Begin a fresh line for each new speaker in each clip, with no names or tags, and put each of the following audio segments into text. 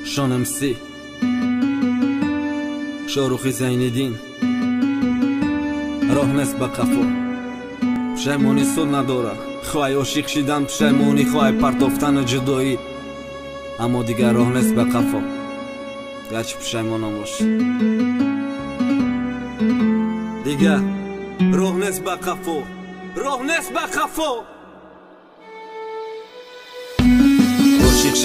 شانمسی شاروخی زینیدین راه نست به قفا پشیمانی سود نداره خواهی عاشق شدن پشیمانی خواهی پرتافتن جدایی اما دیگر راه نست به قفا گرچه پشیمانم باشی دیگر راه نست به قفا راه نست به قفا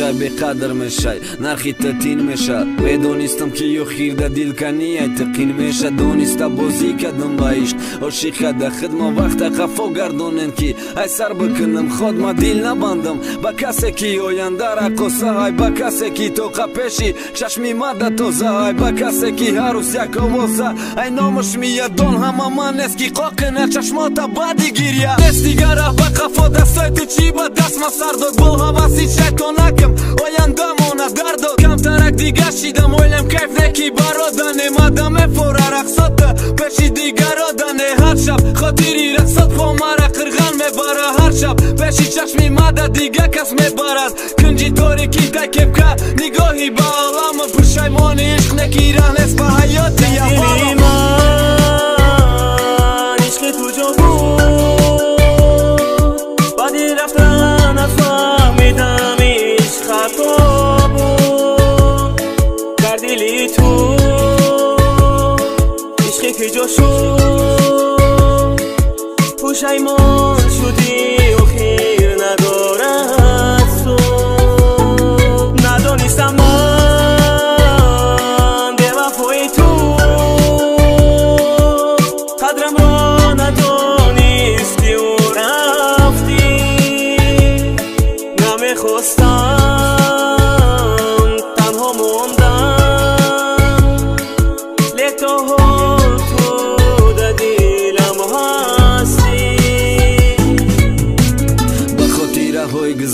شای بقدر میشه نرخی تتین میشه میدونستم که یو خیرده دل کنی تقین میشه دونسته بازی کردم با عشق عاشق ده خدمه وقت قفا گردونن کی ای سر بکنم خود ما دل نبندم با کسی که آینده رقصه های با کسی که تو قپشی چشمی مده تازه های با کسی که هر روز یک آوازه ای نامش میادون همه من است که قاقنه چشمات بدی گیریه نست دیگر راه با قفا دستای تو چی با دست ما سر داد با حواسی شیطانک آینده مانه در داد کم ترک دیگر شیدم اویلم کیف نکی برادن مدم فوره رقصات پیشی دیگر آدنه هر شب خاطری رقصات پا مرا قرغن میبره هر شب پیشی چشمی مده دیگه کس میبرد کنجی تاریکی تکیب که نگاهی با عالم پرشیمانی عشق نکی ره نست به حیاتی یا
دلی من عشق تو جا بود بعدی رفتن نفهمیدم خطا بود در دلی تو عشقی که جا شد پشیمان شدی و خیر ندارد سو ندانستم من به وفای تو قدرم را ندانستی و رفتی نمیخواستم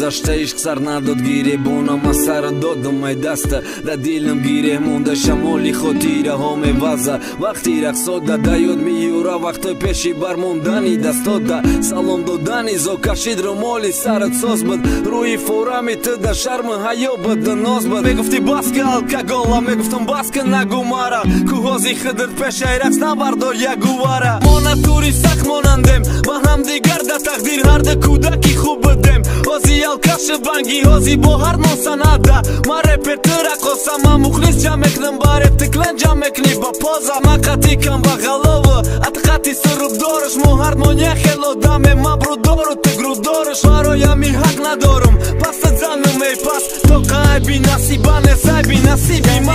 گذشته عشق سر نداد گیره بونم از سر دادم ای دسته در دلم گیره مونده شمالی خاطیره ها میوزه وقتی رقصات ده یاد میوره وقتی پیشی برموندنی دستاده سلام دادنی زا کشید رو مالی سرت ساز بود روی فورمی تو در شرم حیا بود ناز بود میگفتی بس که الکگالا میگفتم بس که نگو مرا کوهازی خدت پیش ای رقص نبردار یگواره ما نتوری سخت مانندیم با هم دیگر در تقدیر هر ده کودکی خوب بدیم هازی الکش بانگی هازی با هر نو سنده ما رپرتر رقصم ما مخلص جمع کنم با رپ تکلن جمع کنی با پازه ما قطی کم با غلاوه اتقاتی سروب دارش مو هر مانیه خیلو دمه ما برو دارو تگرو دارش برامی حق ندارم پس زنم ای پس تو قای بی نصیبانه سای بی نصیبی ما